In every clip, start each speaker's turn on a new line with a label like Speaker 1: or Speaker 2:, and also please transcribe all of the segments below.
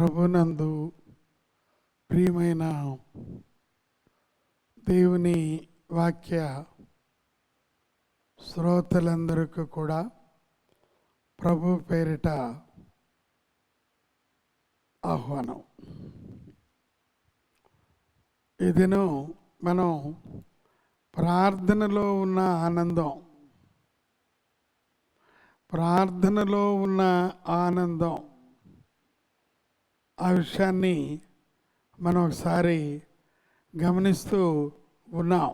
Speaker 1: ప్రభునందు ప్రియమైన దేవుని వాక్య శ్రోతలందరికీ కూడా ప్రభు పేరిట ఆహ్వానం. ఈ దినం మనం ప్రార్థనలో ఉన్న ఆనందం, ప్రార్థనలో ఉన్న ఆనందం ఆ విషయాన్ని మనం ఒకసారి గమనిస్తూ ఉన్నాం.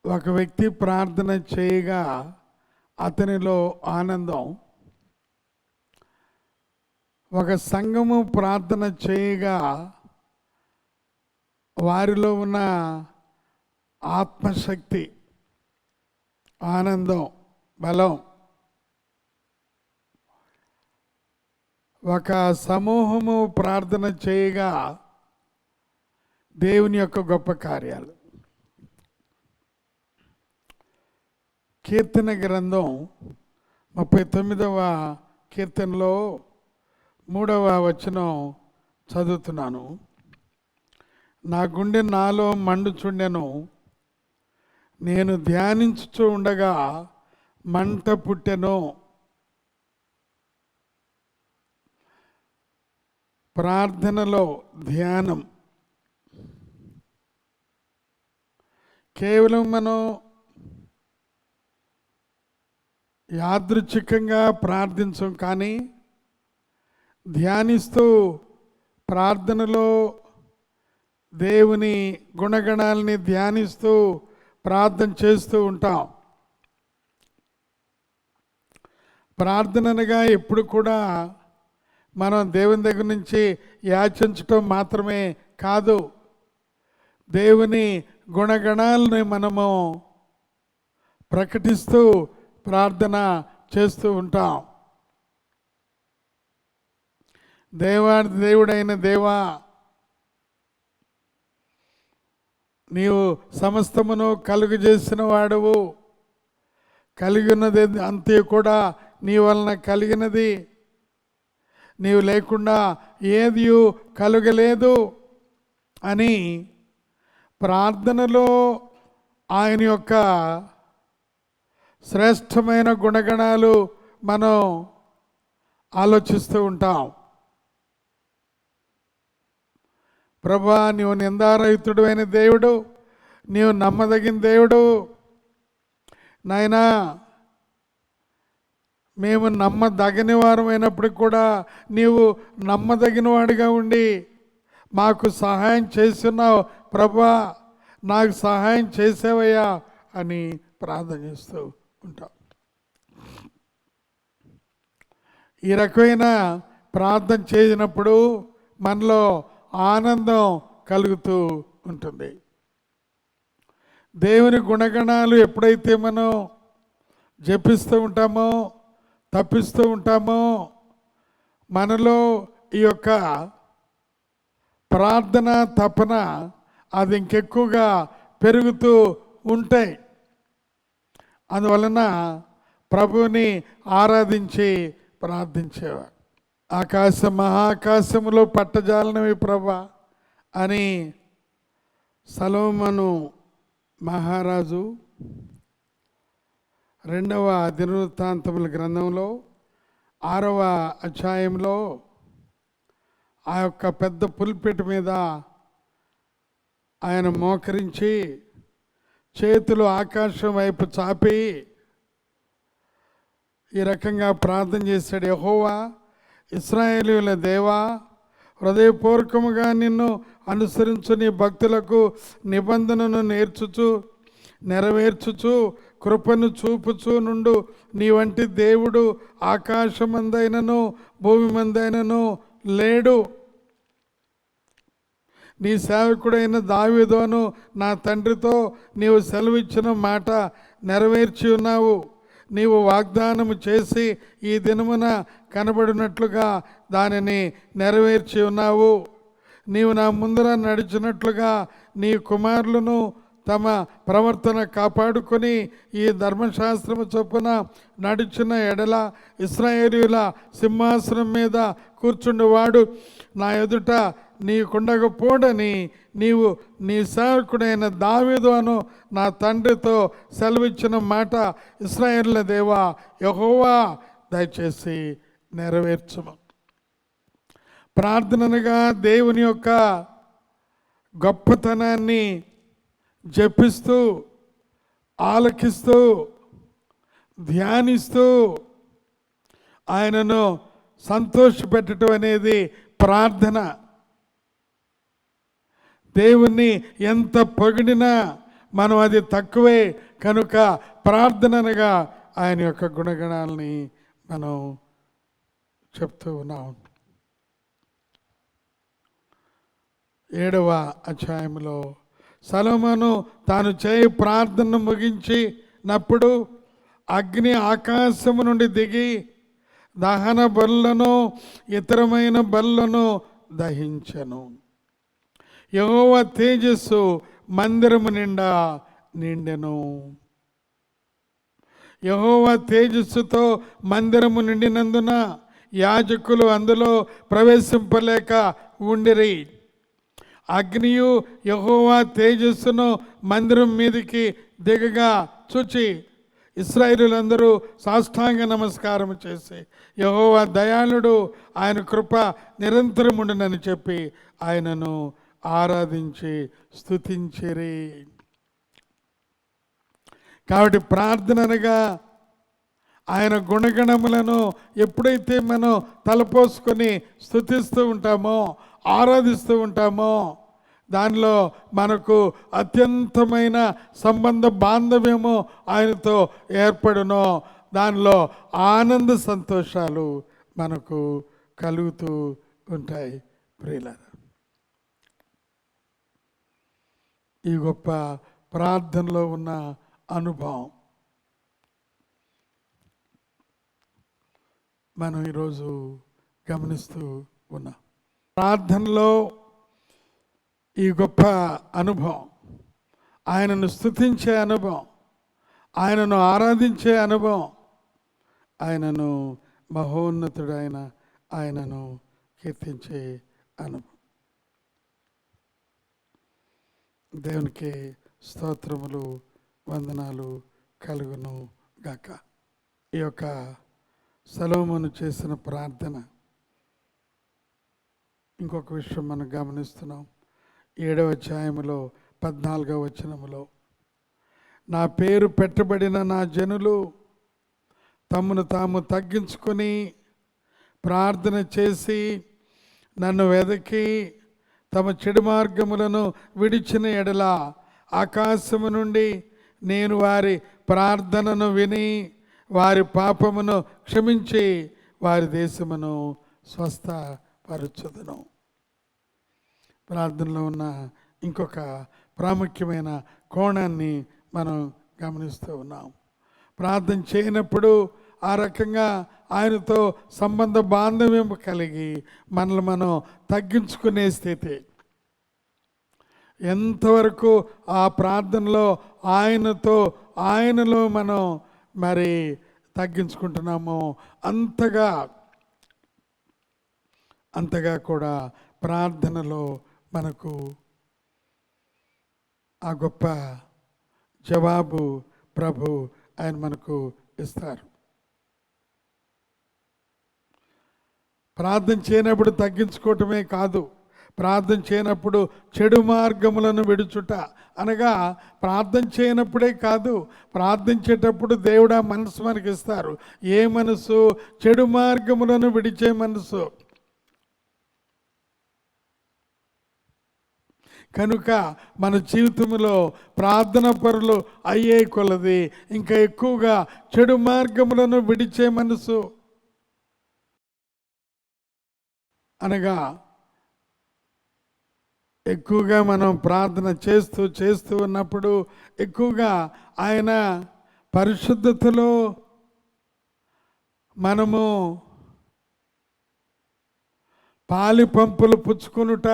Speaker 1: ఒక వ్యక్తి ప్రార్థన చేయగా అతనిలో ఆనందం, ఒక సంఘము ప్రార్థన చేయగా వారిలో ఉన్న ఆత్మశక్తి, ఆనందం, బలం, ఒక సమూహము ప్రార్థన చేయగా దేవుని యొక్క గొప్ప కార్యాలు. కీర్తన గ్రంథం 39వ కీర్తనలో 3వ వచనం చదువుతున్నాను. నా గుండె నాలో మండుచుండెను, నేను ధ్యానించుచూ ఉండగా మంట పుట్టెను. ప్రార్థనలో ధ్యానం కేవలం మనం యాదృచ్ఛికంగా ప్రార్థించం, కానీ ధ్యానిస్తూ ప్రార్థనలో దేవుని గుణగణాలని ధ్యానిస్తూ ప్రార్థన చేస్తూ ఉంటాం. ప్రార్థనగా ఎప్పుడు కూడా మనం దేవుని దగ్గర నుంచి యాచించటం మాత్రమే కాదు, దేవుని గుణగణాలని మనము ప్రకటిస్తూ ప్రార్థన చేస్తూ ఉంటాం. దేవుడైన దేవా, నీవు సమస్తమును కలుగజేసిన వాడువు, కలిగినది అంతే కూడా నీ వలన కలిగినది, నీవు లేకుండా ఏది కలుగలేదు అని ప్రార్థనలో ఆయన యొక్క శ్రేష్టమైన గుణగణాలు మనం ఆలోచిస్తూ ఉంటాం. ప్రభువా, నీవు నిందారహితుడు అయిన దేవుడు, నీవు నమ్మదగిన దేవుడు. నాయనా, మేము నమ్మదగిన వారమైనప్పటికి కూడా నీవు నమ్మదగిన వాడిగా ఉండి మాకు సహాయం చేస్తున్నావు. ప్రభువా, నాకు సహాయం చేసేవయ్యా అని ప్రార్థన చేస్తూ ఉంటాం. ఈ రకమైన ప్రార్థన చేసినప్పుడు మనలో ఆనందం కలుగుతూ ఉంటుంది. దేవుని గుణగణాలు ఎప్పుడైతే మనం జపిస్తూ ఉంటామో, తప్పిస్తూ ఉంటామో, మనలో ఈ యొక్క ప్రార్థన తపన అది ఇంకెక్కువగా పెరుగుతూ ఉంటాయి. అందువలన ప్రభువుని ఆరాధించి ప్రార్థించేవారు. మహాకాశములో పట్టజాలనవి ప్రభా అని సొలొమోను మహారాజు 2వ దినవృత్తాంతముల గ్రంథంలో 6వ అధ్యాయంలో ఆ యొక్క పెద్ద పుల్పిట్ మీద ఆయన మోకరించి చేతులు ఆకాశం వైపు చాపి ఈ రకంగా ప్రార్థన చేశాడు. యెహోవా, ఇశ్రాయేలీయుల దేవా, హృదయపూర్వకముగా నిన్ను అనుసరించు నీ భక్తులకు నిబంధనను నెరవేర్చుచు కృపను చూపుచూ నుండు నీ వంటి దేవుడు ఆకాశమందైనను భూమి మందైనను లేడు. నీ సేవకుడైన దావీదును నా తండ్రితో నీవు సెలవిచ్చిన మాట నెరవేర్చి ఉన్నావు. నీవు వాగ్దానము చేసి ఈ దినమున కనబడినట్లుగా దానిని నెరవేర్చి ఉన్నావు. నీవు నా ముందర నడిచినట్లుగా నీ కుమారులను తమ ప్రవర్తన కాపాడుకొని ఈ ధర్మశాస్త్రము చొప్పున నడుచున్న ఎడల ఇశ్రాయేలీయుల సింహాసనం మీద కూర్చుండువాడు నా ఎదుట నీకుండకపోడని నీవు నీ సేవకుడైన దావీదు అను నా తండ్రితో సెలవిచ్చిన మాట ఇశ్రాయేలుల దేవా యెహోవా దయచేసి నెరవేర్చుము. ప్రార్థనగా దేవుని యొక్క గొప్పతనాన్ని జపిస్తూ ఆలకిస్తూ ధ్యానిస్తూ ఆయనను సంతోషపెట్టడం అనేది ప్రార్థన. దేవుణ్ణి ఎంత పొగిడినా మనం అది తక్కువే. కనుక ప్రార్థనగా ఆయన యొక్క గుణగణాలని మనం చెప్తూ ఉన్నాం. 7వ అధ్యాయంలో సొలొమోను తాను చేయి ప్రార్థన ముగించినప్పుడు అగ్ని ఆకాశము నుండి దిగి దహన బలులను ఇతరమైన బలులను దహించెను. యెహోవా తేజస్సు మందిరము నిండా నిండెను. యెహోవా తేజస్సుతో మందిరము నిండినందున యాజకులు అందులో ప్రవేశింపలేక ఉండిరి. అగ్నియు యెహోవా తేజస్సును మందిరం మీదికి దిగగా చూచి ఇశ్రాయేలీయులందరూ సాష్టాంగ నమస్కారం చేసి యెహోవా దయాళుడు, ఆయన కృప నిరంతరముండునని చెప్పి ఆయనను ఆరాధించి స్తుతించిరి. కాబట్టి ప్రార్థనగా ఆయన గుణగణములను ఎప్పుడైతే మనం తలపోసుకొని స్తుతిస్తూ ఉంటామో ఆరాధిస్తూ ఉంటామో దానిలో మనకు అత్యంతమైన సంబంధ బాంధవ్యము ఆయనతో ఏర్పడునో దానిలో ఆనంద సంతోషాలు మనకు కలుగుతూ ఉంటాయి. ప్రియులారా, ఈ గొప్ప ప్రార్థనలో ఉన్న అనుభవం మనం ఈరోజు గమనిస్తూ ఉన్నాం. ప్రార్థనలో ఈ గొప్ప అనుభవం, ఆయనను స్తుతించే అనుభవం, ఆయనను ఆరాధించే అనుభవం, ఆయనను మహోన్నతుడైన ఆయనను కీర్తించే అనుభవం. దేవునికి స్తోత్రములు వందనాలు కలుగును గాక. ఈ యొక్క సొలొమోను చేసిన ప్రార్థన ఇంకొక విషయం మనం గమనిస్తున్నాం. 7వ అధ్యాయములో 14వ వచనములో నా పేరు పెట్టబడిన నా జనులు తమను తాము తగ్గించుకొని ప్రార్థన చేసి నన్ను వెదకి తమ చెడు మార్గములను విడిచిన ఎడల ఆకాశము నుండి నేను వారి ప్రార్థనను విని వారి పాపమును క్షమించి వారి దేశమును స్వస్థపరచుదును. ప్రార్థనలో ఉన్న ఇంకొక ప్రాముఖ్యమైన కోణాన్ని మనం గమనిస్తూ ఉన్నాం. ప్రార్థన చేయనప్పుడు ఆ రకంగా ఆయనతో సంబంధ బాంధవ్యం కలిగి మనల్ని మనం తగ్గించుకునే స్థితి. ఎంతవరకు ఆ ప్రార్థనలో ఆయనలో మనం మరి తగ్గించుకుంటున్నామో అంతగా కూడా ప్రార్థనలో మనకు ఆ గొప్ప జవాబు ప్రభు ఆయన మనకు ఇస్తారు. ప్రార్థన చేయనప్పుడు తగ్గించుకోవటమే కాదు, ప్రార్థన చేయనప్పుడు చెడు మార్గములను విడుచుట అనగా ప్రార్థన చేయనప్పుడే కాదు, ప్రార్థించేటప్పుడు దేవుడు మనసు మనకి ఇస్తారు. ఏ మనసు? చెడు మార్గములను విడిచే మనసు. కనుక మన జీవితంలో ప్రార్థన పరులు అయ్యే కొలది ఇంకా ఎక్కువగా చెడు మార్గములను విడిచే మనసు అనగా ఎక్కువగా మనం ప్రార్థన చేస్తూ ఉన్నప్పుడు ఎక్కువగా ఆయన పరిశుద్ధతలో మనము పాలి పంపులు పుచ్చుకొనుట,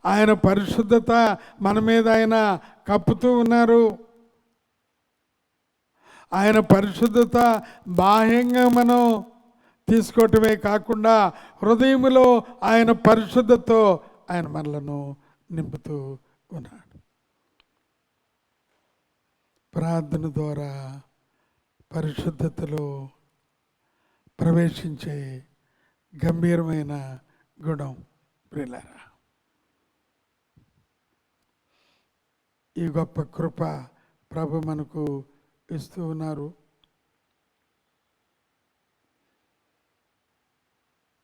Speaker 1: ఆయన పరిశుద్ధత మన మీద ఆయన కప్పుతూ ఉన్నారు. ఆయన పరిశుద్ధత బాహ్యంగా మనం తీసుకోవటమే కాకుండా హృదయంలో ఆయన పరిశుద్ధతో ఆయన మనలను నింపుతూ ఉన్నాడు. ప్రార్థన ద్వారా పరిశుద్ధతలో ప్రవేశించే గంభీరమైన గుణం ప్రియులారా. ఈ గొప్ప కృప ప్రభు మనకు ఇస్తూ ఉన్నారు.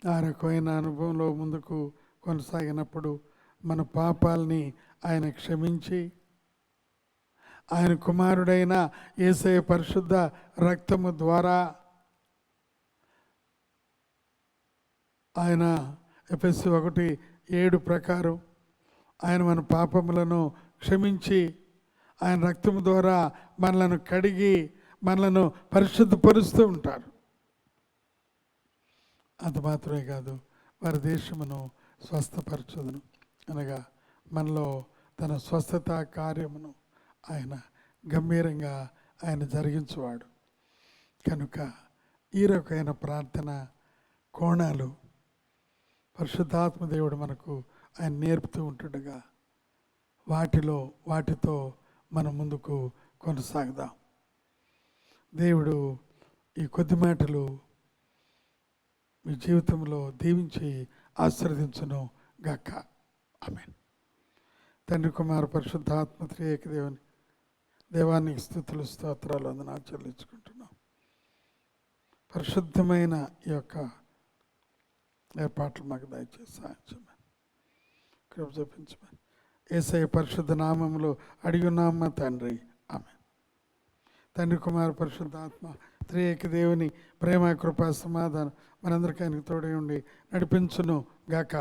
Speaker 1: ఆ రకమైన అనుభవంలో ముందుకు కొనసాగినప్పుడు మన పాపాలని ఆయన క్షమించి ఆయన కుమారుడైన యేసయ్య పరిశుద్ధ రక్తము ద్వారా ఆయన ఎఫెసీ 1:7 ప్రకారం ఆయన మన పాపములను క్షమించి ఆయన రక్తము ద్వారా మనలను కడిగి మనలను పరిశుద్ధపరుస్తూ ఉంటారు. అంత మాత్రమే కాదు, వారి దేశమును స్వస్థపరచుదును అనగా మనలో తన స్వస్థత కార్యమును ఆయన గంభీరంగా ఆయన జరిగించువాడు. కనుక ఈ రకమైన ప్రార్థన కోణాలు పరిశుద్ధాత్మ దేవుడు మనకు ఆయన నేర్పుతూ ఉంటుండగా వాటితో మనం ముందుకు కొనసాగుదాం. దేవుడు ఈ కొద్ది మాటలు మీ జీవితంలో దీవించి ఆశీర్వదించును గాక. ఆమేన్. తండ్రి కుమార పరిశుద్ధాత్మ త్రియేక దేవానికి స్తుతులు స్తోత్రాలు వందనాలు చెల్లించుకుంటున్నాం. పరిశుద్ధమైన ఈ యొక్క ఏర్పాట్లు మాకు దయచేసి సాయం చేయమని, కృప చూపించమని యేసయ్య పరిశుద్ధ నామములో అడిగి ఉన్నామా తండ్రి. ఆమేన్. తండ్రి కుమార పరిశుద్ధాత్మ త్రియేక దేవుని ప్రేమ కృపా సమాధానం మనందరికీ ఆయనకు తోడై ఉండి నడిపించును గాక.